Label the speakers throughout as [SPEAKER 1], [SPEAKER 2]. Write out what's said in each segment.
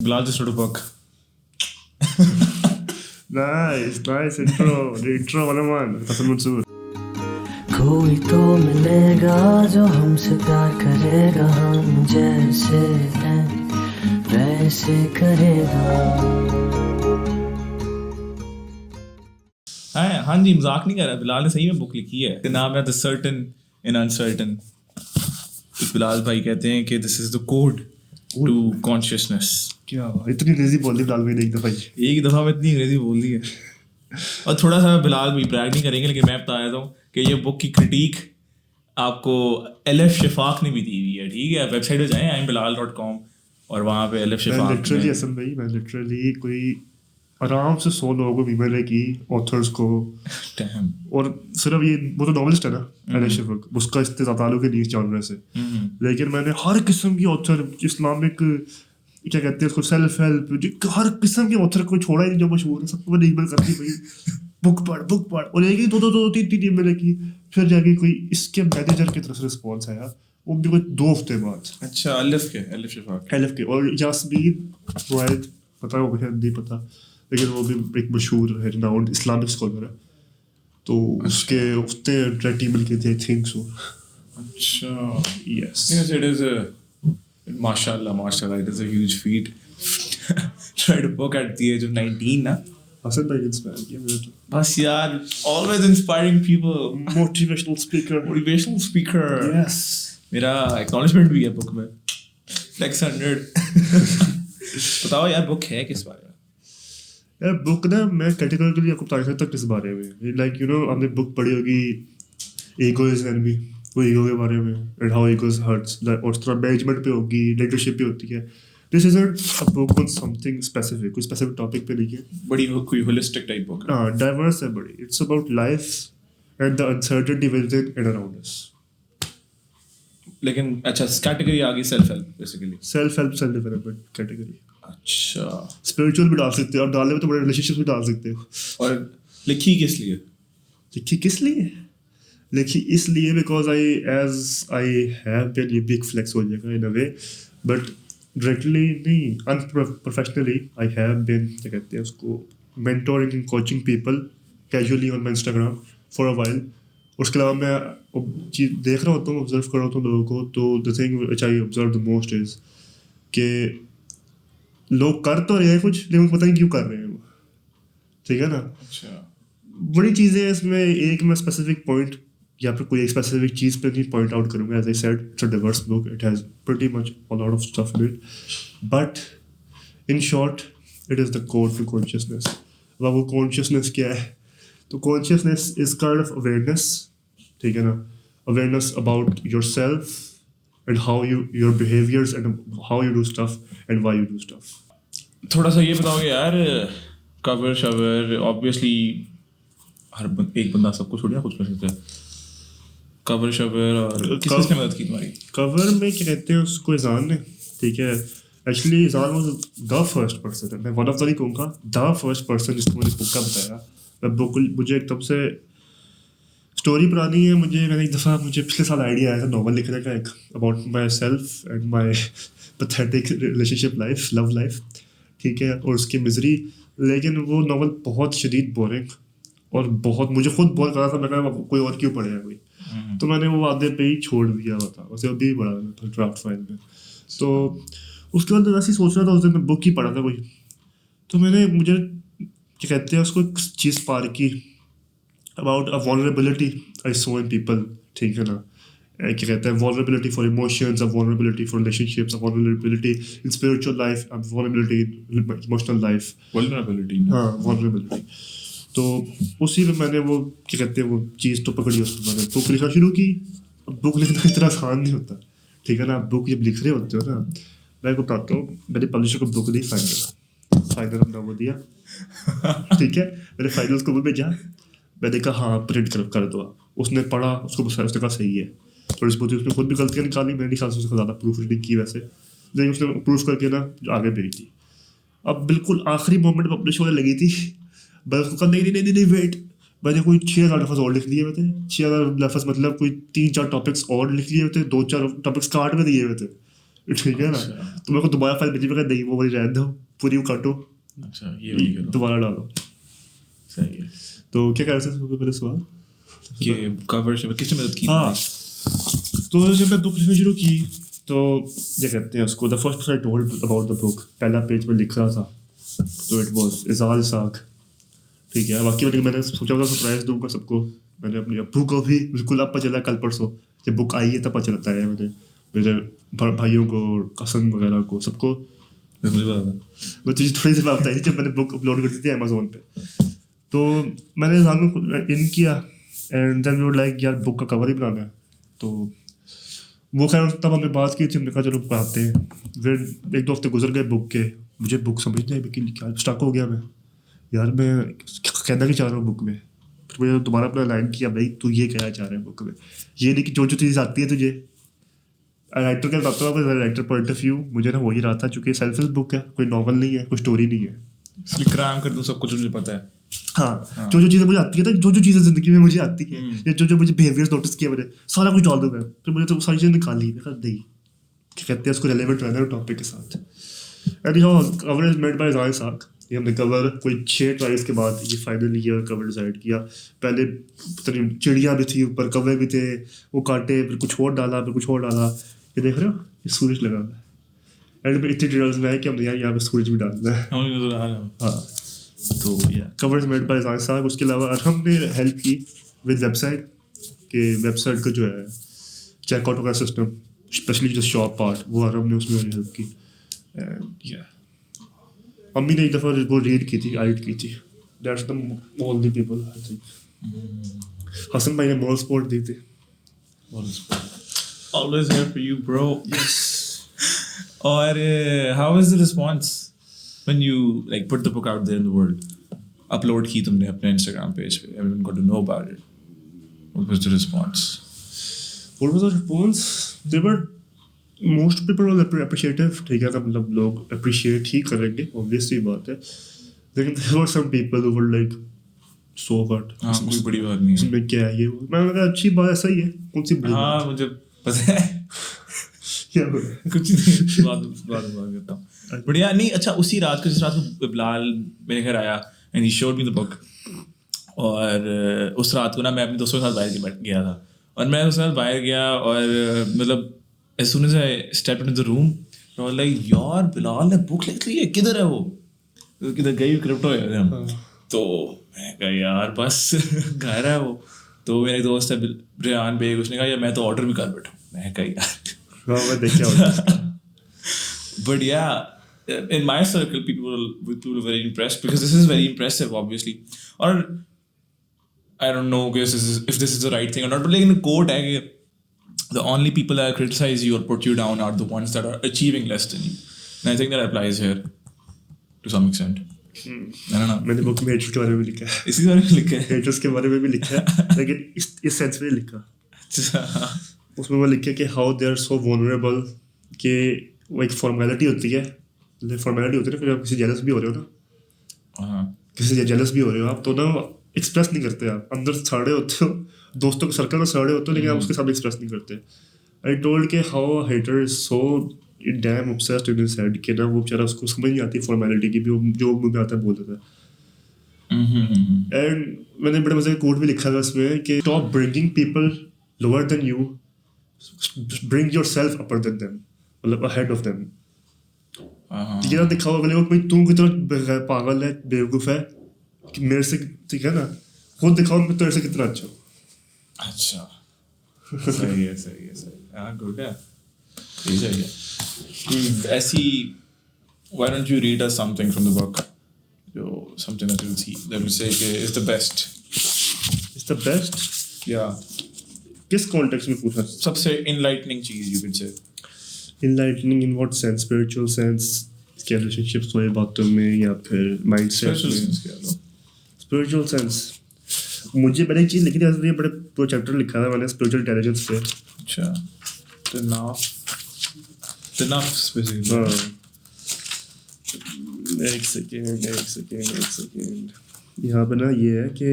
[SPEAKER 1] Bilal just wrote a book.
[SPEAKER 2] Nice intro. The intro वाला man, Hasan Mansoor.
[SPEAKER 3] कोई तो मिलेगा जो हमसे प्यार करेगा, हम जैसे हैं वैसे करेगा.
[SPEAKER 1] हाँ जी, मजाक नहीं कर रहा. बिलाल ने सही में बुक लिखी है. इसका नाम है the certain in uncertain. Bilal भाई कहते हैं कि this is the code to consciousness.
[SPEAKER 2] क्या इतनी अंग्रेजी बोल दी बिलाल भाई ने एक दफा ही.
[SPEAKER 1] एक दफ़ा में इतनी अंग्रेजी बोल दी है. और थोड़ा सा बिलाल भी ब्रैग नहीं करेंगे, लेकिन मैं बता देता हूँ कि ये बुक की क्रिटिक आपको LF शफाक ने भी दी हुई है. ठीक है, वेबसाइट पे जाएं imbilal.com और वहाँ पे LF शफाक
[SPEAKER 2] लिटरली हसन भाई, मैं लिटरली कोई आराम से 100 लोगों को ईमेल है की ऑथर्स को. और सिर्फ ये वो तो नॉवेलिस्ट है ना LF शफाक, उसका इससे ताल्लुक है न्यूज़ जॉनर से. लेकिन मैंने हर किस्म की ऑथर, इस्लामिक क्या कहते हैं उसको, सेल्फ हेल्प, हर किस्म के ऑथर को छोड़ा ही नहीं जो मशहूर है, सबको मैंने ईमेल करती भाई बुक पढ़. और एक ही दो तीन ईमेल की. फिर जाके कोई इसके मैनेजर की तरफ से रिस्पॉन्स आया, वो भी कोई 2 हफ्ते बाद.
[SPEAKER 1] अच्छा, LF शफाक.
[SPEAKER 2] के और यास्मीन वाहिद, पता है मुझे नहीं पता, लेकिन वो भी एक मशहूर है, रिनाउंड इस्लामिक स्कॉलर है. तो उसके डायरेक्ट ईमेल की थी, आई थिंक सो.
[SPEAKER 1] अच्छा,
[SPEAKER 2] yes,
[SPEAKER 1] it is a mashallah, it is a huge feat. Tried a book at the age of 19 ना.
[SPEAKER 2] हसन भाई इंस्पायर किया मुझे तो.
[SPEAKER 1] बस यार, always inspiring people.
[SPEAKER 2] Motivational speaker.
[SPEAKER 1] Yes. मेरा acknowledgement भी है बुक में. Flex 100. बताओ यार, बुक है किस बारे में?
[SPEAKER 2] यार बुक ना, मैं कैटेगोरिकली आपको बता सकता हूँ किस बारे में. लाइक यू नो, आपने बुक पढ़ी होगी ईगो इज एनिमी, वो ईगो के बारे में, एंड हाउ ईगो हर्ट्स. और उस तरह मैनेजमेंट पे होगी, लीडरशिप पे होती है. This is a book on something specific, कोई स्पेसिफिक टॉपिक पे नहीं है.
[SPEAKER 1] बड़ी कोई होलिस्टिक टाइप बुक है.
[SPEAKER 2] हाँ, डाइवर्स है बड़ी. It's about life and the uncertainty with in and around us.
[SPEAKER 1] लेकिन अच्छा, कैटेगरी आ गई self help basically.
[SPEAKER 2] Self help, self development category.
[SPEAKER 1] अच्छा,
[SPEAKER 2] स्पिरिचुअल भी डाल सकते हो, और डाले में तो बड़े रिलेशनशिप्स भी डाल सकते हो.
[SPEAKER 1] और लिखी किस लिए?
[SPEAKER 2] लिखी इसलिए बिकॉज आई हैव बीन, ये बिग फ्लेक्स हो जाएगा इन अ वे, बट डायरेक्टली नहीं, अनप्रोफेशनली आई हैव बीन, क्या कहते हैं उसको, mentoring and coaching people casually on my Instagram for a while. उसके अलावा मैं चीज देख रहा होता हूँ, ऑब्जर्व कर रहा होता हूँ लोगों को. तो the thing which I observe the most is कि लोग कर तो रहे हैं कुछ, लेकिन पता नहीं क्यों कर रहे हैं वो. ठीक है ना.
[SPEAKER 1] अच्छा,
[SPEAKER 2] बड़ी चीज़ें हैं इसमें. एक मैं स्पेसिफिक पॉइंट या फिर कोई एक स्पेसिफिक चीज़ पे नहीं पॉइंट आउट करूँगा. As I said, it's a diverse book, it has pretty much a lot of stuff in it, but in short it is the code to consciousness. अब वो कॉन्शियसनेस क्या है? तो consciousness is kind of awareness. ठीक है ना. Awareness about yourself and how your behaviours and how you do stuff and why you do stuff.
[SPEAKER 1] थोड़ा सा ये बताओगे यार, कवर शवर ऑब्वियसली एक बंदा सबको छोड़िया कुछ कर सकता है. कवर शवर और किसने मदद की तुम्हारी?
[SPEAKER 2] कवर में क्या कहते हैं उसको, ईजान ने. ठीक है, actually Izan was the first person, मैं वन ऑफ द नहीं कहूँगा, द फर्स्ट पर्सन जिसको मैंने बुक का बताया. मैं बुक मुझे एकदम से स्टोरी पुरानी है, मैंने एक दफ़ा, मुझे पिछले साल आइडिया आया था नॉवल लिखने का, एक about my self and my pathetic relationship life, love life. ठीक है, और उसकी मिजरी. लेकिन वो नॉवल बहुत शदीद बोरिंग और बहुत, मुझे खुद बहुत कहा था, मैं कहा कोई और क्यों पढ़ेगा कोई. तो मैंने वो आधे पे ही छोड़ दिया हुआ था, उसे अभी पढ़ा था ड्राफ्ट फाइल में. तो उसके बाद वैसे ही सोच रहा था, उस दिन मैं बुक ही पढ़ा था कोई, तो मुझे क्या कहते हैं उसको, एक चीज़ पार की about a vulnerability I so in people. ठीक है ना. क्या कहते हैं, vulnerability for emotions, a vulnerability for relationships, a vulnerability in spiritual life, a vulnerability in emotional life. हाँ, वल्नरेबिलिटी. तो उसी में मैंने वो क्या कहते हैं वो चीज़ तो पकड़ी, उसमें मैंने बुक लिखना शुरू की. अब बुक लिखना इतना आसान नहीं होता. ठीक है ना. बुक जब लिख रहे होते हो ना, मैं को बताता हूँ, मैंने पब्लिशर को बुक दी, फाइनल अपना वो दिया. ठीक है, मैंने फाइनल उसको वो भेजा, मैंने कहा हाँ प्रिंट कर दो आप. उसने पढ़ा, उसने कहा सही है. थोड़ी सी उसने खुद भी गलतियाँ निकाली, मैंने ख्याल से उसको ज़्यादा प्रूफ रीडिंग की वैसे, लेकिन उसने प्रूफ करके ना आगे भेज दी. अब बिल्कुल आखिरी मोमेंट पब्लिश होने लगी थी, बस उसको कहा नहीं वेट, मैंने कोई 6,000 लफ्ज़ और लिख लिए हुए थे. 6,000 लफ्ज़ मतलब कोई 3-4 टॉपिक्स और लिख लिए हुए थे, 2-4 टॉपिक्स कार्ड में दिए हुए थे. ठीक है ना, तो मेरे को दोबारा फाइल भेजी, मैं नहीं वो वाली रहने दो, पूरी वो काटो,
[SPEAKER 1] अच्छा ये वाली करो,
[SPEAKER 2] दोबारा डालो.
[SPEAKER 1] सही है.
[SPEAKER 2] तो क्या कर रहे थे पहले सवाल?
[SPEAKER 1] कि कवर से किसने मदद की?
[SPEAKER 2] हाँ, तो जब मैं बुक लिखना शुरू की तो क्या कहते हैं उसको, the first person I told about the book, पहला पेज में लिख रहा था तो इट वाज इज़ाल इसाक. ठीक है, बाकी मैंने सोचा था सरप्राइज दूंगा सबको. मैंने अपने अब्बू को भी बिल्कुल अब पता चला कल परसों जब बुक आई है तब पता चलता है. मैंने मेरे भाइयों को, कसन वगैरह को, सबको
[SPEAKER 1] मुझे पता था.
[SPEAKER 2] वो चीज़ थोड़ी सी बात बताई जब मैंने बुक अपलोड कर दी थी अमेज़ोन पे. तो मैंने इज़ाल को इन किया and then we were like यार बुक का कवर ही बनाना है. तो वो खैर तब हमने बात की थी, हमने कहा चलो पढ़ाते हैं. फिर 1-2 हफ्ते गुजर गए बुक के, मुझे बुक समझ नहीं आई कि क्या स्टक हो गया. मैं यार मैं कहना क्या चाह रहा हूँ बुक में. फिर मुझे दोबारा अपना लाइन किया, भाई तू ये कहना चाह रहा है बुक में, ये नहीं कि जो चीज़ आती है तुझे. राइटर का बताता हूँ, राइटर पॉइंट ऑफ व्यू मुझे ना हो ही रहा था, चूँकि सेल्फ हेल्प बुक है, कोई नॉवल नहीं है, कोई स्टोरी नहीं है.
[SPEAKER 1] इसलिए क्राइम कर दूँ सब कुछ मुझे पता है.
[SPEAKER 2] हाँ, जो चीज़ें मुझे आती है ना, जो चीज़ें ज़िंदगी में मुझे आती है या जो मुझे बिहेवियर्स नोटिस किया मैंने, सारा कुछ डाल दूँ मैं. फिर मुझे तो सारी चीज़ें निकाली. मैं कहा नहीं, क्या कहते हैं उसको, रेलेवेंट रहना है टॉपिक के साथ. And cover is made by Izal Isaq. ये हमने कवर कोई 6 ट्राइल्स के बाद ये फाइनली ये कवर डिसाइड किया. पहले पता नहीं चिड़िया भी थी ऊपर, कौवे भी थे, वो काटे, फिर कुछ और डाला, फिर कुछ और डाला. ये देख रहे हो, ये सूरज लगा हुआ है. एंड इतनी डिटेल्स में है कि हमने यार यहाँ पे सूरज भी डालना है. हाँ, तो cover is made by Izal Isaq. उसके अलावा हमने हेल्प की विद वेबसाइट के, वेबसाइट का जो है चेकआउट का सिस्टम, स्पेशली जो शॉप पार्ट, वो हमने उसमें हेल्प की. एंड या अम्मी ने एक दफ़ा वो रीड की थी, आइट की थी. That's the only people I think. Hasan भाई ने मोरल सपोर्ट दी थी.
[SPEAKER 1] Always here for you, bro. Yes. और how was the response when you like put the book out there in the world? Upload की तुमने अपने Instagram page पे, everyone got to know about it. What was the response?
[SPEAKER 2] What was the response? They were, most people were appreciative. ठीक है ना, मतलब लोग appreciate ही करेंगे, obviously बात है. लेकिन there were some people who were like so what?
[SPEAKER 1] हाँ, कोई बड़ी बात नहीं है.
[SPEAKER 2] इसमें क्या है ये? मैंने कहा अच्छी बात, ऐसा ही है, कौन सी बड़ी
[SPEAKER 1] हाँ,
[SPEAKER 2] बात?
[SPEAKER 1] मुझे पता है.
[SPEAKER 2] क्या हो रहा है?
[SPEAKER 1] कुछ नहीं, बात करता हूँ. बढ़िया. नहीं, अच्छा, उसी रात को, जिस रात को बिलाल मेरे घर आया and he showed me the book, और उस रात को ना मैं अपने दोस्तों के साथ बाहर गया था, और मैं उसके साथ बाहर गया, और मतलब as soon as I stepped into the room, I was like, यार बिलाल ने बुक लिख ली है, किधर है वो? किधर गई? क्रिप्टो है हम. तो मैं कहा यार बस घर है वो. तो मेरा एक दोस्त है रेहान बेग, उसने कहा यार मैं तो ऑर्डर भी कर बैठा. मैं कहा यार
[SPEAKER 2] हाँ, मैं देखा होगा.
[SPEAKER 1] but yeah, in my circle people were very impressed because this is very impressive obviously. Or I don't know if this is the right thing or not, but like in quote है कि the only people that criticize you or put you down are the ones that are achieving less than you. And I think that applies here to some extent. I don't know.
[SPEAKER 2] मैंने book में haters के बारे में लिखा है.
[SPEAKER 1] इसी बारे में लिखा है.
[SPEAKER 2] हेटर्स के बारे में भी लिखा है, लेकिन इस सेंस में लिखा.
[SPEAKER 1] अच्छा.
[SPEAKER 2] उसमें वो लिखा कि how they are so vulnerable, कि वो एक फॉर्मेलिटी होती है. फॉर्मेलिटी होती है ना, फिर आप किसी जेलस भी हो रहे हो ना,
[SPEAKER 1] हाँ,
[SPEAKER 2] किसी से जेलस भी हो रहे हो आप, तो ना एक्सप्रेस नहीं करते. आप अंदर सड़े होते हो, दोस्तों के सर्कल में सड़े होते हो, लेकिन आप उसके सामने एक्सप्रेस नहीं करते. आई टोल्ड के how hater is so damn obsessed in his head कि ना वो बेचारा, उसको समझ नहीं आती फॉर्मेलिटी की भी, जो मुंह में आता है बोल देता है. एंड मैंने बड़े मजे का कोट भी लिखा था उसमें कि stop bringing people lower than you, bring yourself upper then them, मतलब अहेड ऑफ देम. ठीक है ना, दिखाओ अगले को भाई तू कितना पागल है, बेवकूफ़ है कि मेरे से, ठीक है ना, खुद दिखाओ मैं तेरे से कितना अच्छा हूँ.
[SPEAKER 1] अच्छा. सही है. हाँ, गुड है. सही है. ऐसी, why don't you read us something from the book? Something that you'll see, that will say is the best.
[SPEAKER 2] It's the best?
[SPEAKER 1] Yeah.
[SPEAKER 2] किस कॉन्टेक्स्ट में पूछा?
[SPEAKER 1] सबसे enlightening चीज you could say.
[SPEAKER 2] Enlightening in what sense? Spiritual sense, इसके relationships वाली बातों में, या फिर mindset में? Spiritual sense. मुझे मैंने एक चीज़ लिखी थी, बड़े पूरा चैप्टर लिखा था मैंने स्पिरिचुअल इंटेलिजेंस पे.
[SPEAKER 1] अच्छा. The nafs basically.
[SPEAKER 2] हाँ. एक सेकेंड. यहाँ पे ना ये है कि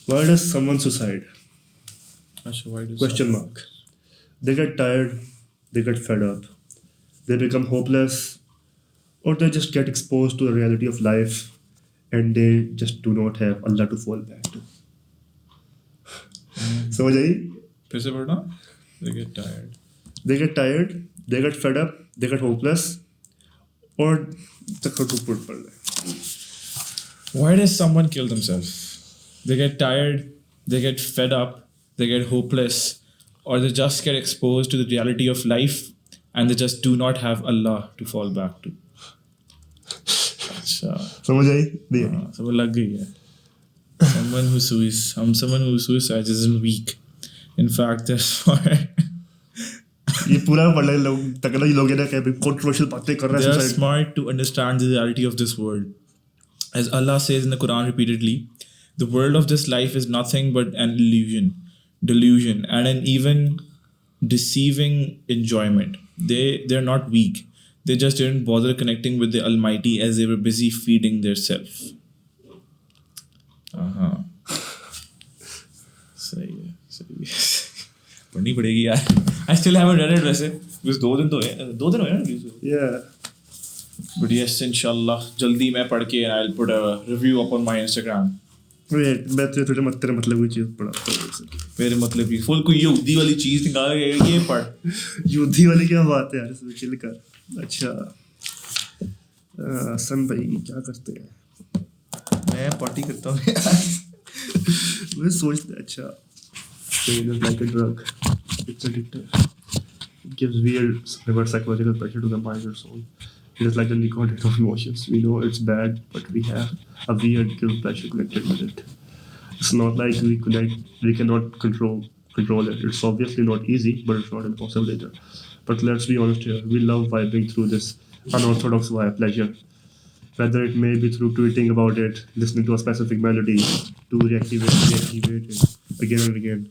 [SPEAKER 2] why does someone suicide? Question mark. They get tired, they get fed up, they become hopeless, or they just get exposed to the reality of life and they just do not have Allah to fall back to. سمجھ آئی؟
[SPEAKER 1] پھر سے پڑھنا. They get tired,
[SPEAKER 2] they get fed up, they get hopeless, اور چکر ٹوٹ پڑ رہے.
[SPEAKER 1] Why does someone kill themselves? They get tired, they get fed up, they get hopeless, or they just get exposed to the reality of life and they just do not have Allah to fall back to. اچھا
[SPEAKER 2] سمجھ آئی؟ نہیں
[SPEAKER 1] سمجھ لگ گئی ہے. Someone who suicides isn't weak. In fact, that's why
[SPEAKER 2] یہ پورا پڑھ لے لوگ تکڑا ہی لوگ ہیں نا کہ کنٹروورشل باتیں کر رہے
[SPEAKER 1] they
[SPEAKER 2] ہیں.
[SPEAKER 1] are smart to understand the reality of this world. As Allah says in the Quran repeatedly, the world of this life is nothing but an delusion, and an even deceiving enjoyment. They're not weak. They just didn't bother connecting with the Almighty as they were busy feeding their self. صحیح ہے. پڑھنی پڑے گی یار. I still haven't read it ویسے because 2 دن ہوئے نا release ہوئے.
[SPEAKER 2] Yeah.
[SPEAKER 1] But yes, inshallah, جلدی میں پڑھ کے I'll put a review up on my Instagram.
[SPEAKER 2] Wait, میں تیرے مطلب کوئی چیز پڑھاتا ہوں.
[SPEAKER 1] میرے مطلب کی فل کوئی یہودی والی چیز نکال کے یہ پڑھ.
[SPEAKER 2] یہودی والی کیا بات ہے یار, اس میں چل کر. اچھا حسن بھائی کیا کرتے ہیں؟
[SPEAKER 1] میں پارٹی کرتا ہوں یار.
[SPEAKER 2] میں سوچتا اچھا like a drug, it's addictive, it gives weird reverse psychological pressure to the mind or soul. It is like the nicotine of emotions. We know it's bad, but we have a weird guilt pleasure connected with it. It's not like we cannot control it. It's obviously not easy, but it's not impossible either. But let's be honest here, we love vibing through this unorthodox pleasure. Whether it may be through tweeting about it, listening to a specific melody, to reactivate it again and again.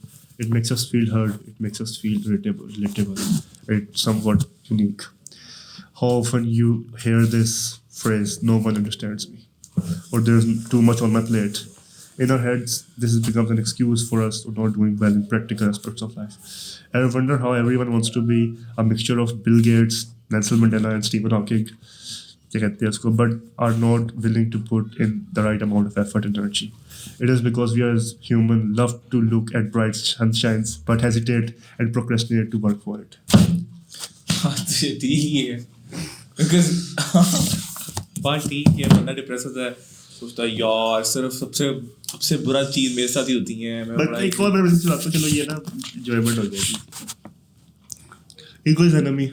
[SPEAKER 2] It makes us feel heard, it makes us feel relatable. It's somewhat unique. How often you hear this phrase, no one understands me, or there's too much on my plate. In our heads, this becomes an excuse for us to not doing well in practical aspects of life. I wonder how everyone wants to be a mixture of Bill Gates, Nelson Mandela, and Stephen Hawking, but are not willing to put in the right amount of effort and energy. It is because we as human love to look at bright sunshines, but hesitate and procrastinate to work for it.
[SPEAKER 1] ٹھیک ہے because بات ٹھیک ہے. بندہ depress ہوتا ہے, سوچتا ہے یار صرف سب سے برا چیز میرے ساتھ ہی ہوتی ہیں.
[SPEAKER 2] ایک اور میں چلاتا ہوں, چلو یہ نا انجوائمنٹ ہو جائے گی. Ego is enemy.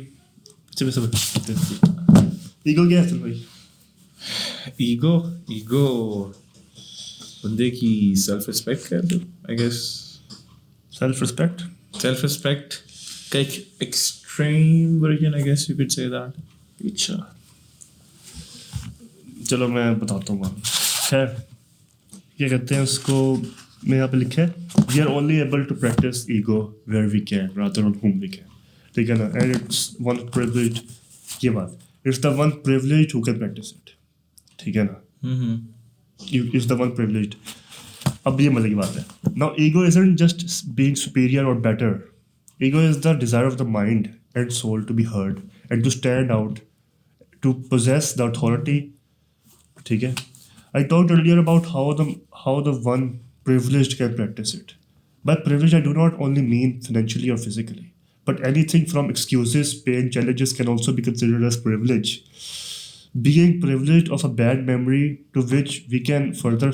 [SPEAKER 2] ایگو کیا ہے بھائی؟
[SPEAKER 1] ایگو بندے کی سیلف رسپیکٹ کہہ دو آئی گیس.
[SPEAKER 2] سیلف
[SPEAKER 1] رسپیکٹ کا ایک extreme version I guess you could سے دیٹ.
[SPEAKER 2] اچھا چلو میں بتاتا ہوں. خیر کیا کہتے ہیں اس کو, میں یہاں پہ لکھا ہے we are only able to practise ego where we can rather on home we can. ٹھیک ہے نا, اینڈ اٹس ون پریولیج. یہ بات it's the one privilege who can practise it. ٹھیک ہے نا, اٹس دا ون پریولیجڈ. اب یہ مطلب کی بات ہے. Now ego isn't just being superior اور better. Ego is the desire of the mind and soul to be heard and to stand out, to possess the authority. ٹھیک ہے. I talked earlier about how the one privileged can practice it. By privilege, I do not only mean financially or physically, but anything from excuses, pain, challenges can also be considered as privilege. Being privileged of a bad memory to which we can further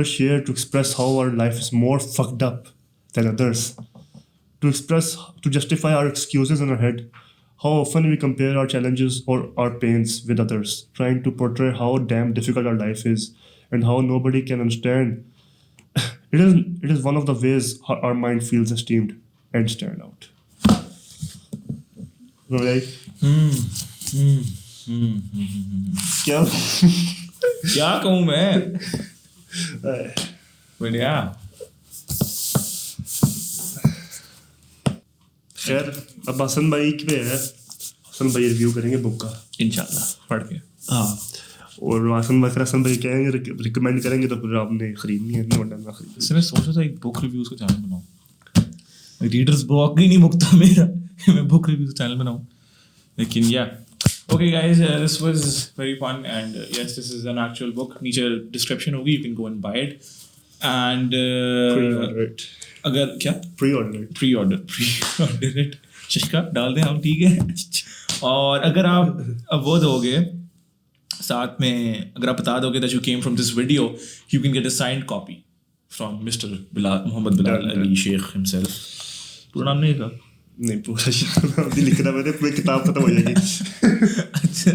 [SPEAKER 2] share to express how our life is more fucked up than others. To justify our excuses in our head. How often we compare our challenges or our pains with others, trying to portray how damn difficult our life is and how nobody can understand. It is one of the ways our mind feels esteemed and stand out. Right?
[SPEAKER 1] کیا کہوں میں, بڑھیا.
[SPEAKER 2] خیر اب حسن بھائی پہ ہے, حسن بھائی ریویو کریں گے بک کا
[SPEAKER 1] انشاءاللہ پڑھ کے.
[SPEAKER 2] ہاں اور حسن بکر حسن بھائی کہیں گے ریکمینڈ کریں گے تو پھر آپ نے خریدنی ہے ورنہ خرید.
[SPEAKER 1] اس نے سوچا تھا ایک بک ریویوز کا چینل بناؤں, ریڈرز بلاک ہی نہیں مکتا میرا, میں بک ریویوز چینل بناؤں. لیکن یا okay guys, this was very fun and yes, this is an actual book. نیچے description ہوگی, you can go and buy it and
[SPEAKER 2] pre-order it.
[SPEAKER 1] اگر کیا pre-order it ششکا ڈال دیں ہم, ٹھیک ہے. اور اگر آپ وہ دو گے ساتھ میں, اگر آپ بتا دو گے that you came from this video, you can get a signed copy from Mr. Bilal, Muhammad Bilal Ali Sheikh himself. پورا نام نہیں تھا
[SPEAKER 2] نہیں, پورا لکھنا میں نے, پوری کتاب ختم ہو جائے گی.
[SPEAKER 1] اچھا.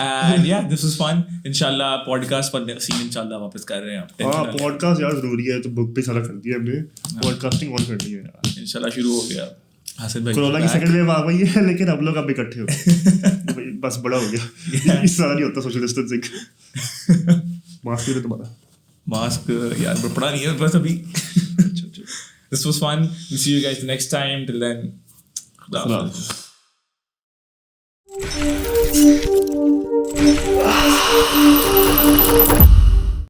[SPEAKER 1] And yeah, this was fun. انشاءاللہ پوڈ کاسٹ پر سین انشاءاللہ واپس کر رہے ہیں.
[SPEAKER 2] ہاں پوڈ کاسٹ یار ضروری ہے, تو بک پہ سارا کر دیا ہم نے, پوڈ کاسٹنگ آن کر لی ہے یار.
[SPEAKER 1] انشاءاللہ شروع ہو گیا. حسن بھائی
[SPEAKER 2] کورونا کی سیکنڈ ویو آ گئی ہے, لیکن اب لوگ اب اکٹھے ہو بس بڑا ہو گیا, اس طرح نہیں ہوتا سوشل ڈسٹینسنگ. ماسک ہے تمہارا,
[SPEAKER 1] ماسک یار پڑا نہیں ہے بس ابھی. This was fun. We'll see you guys next time. Till then, Khuda Hafiz.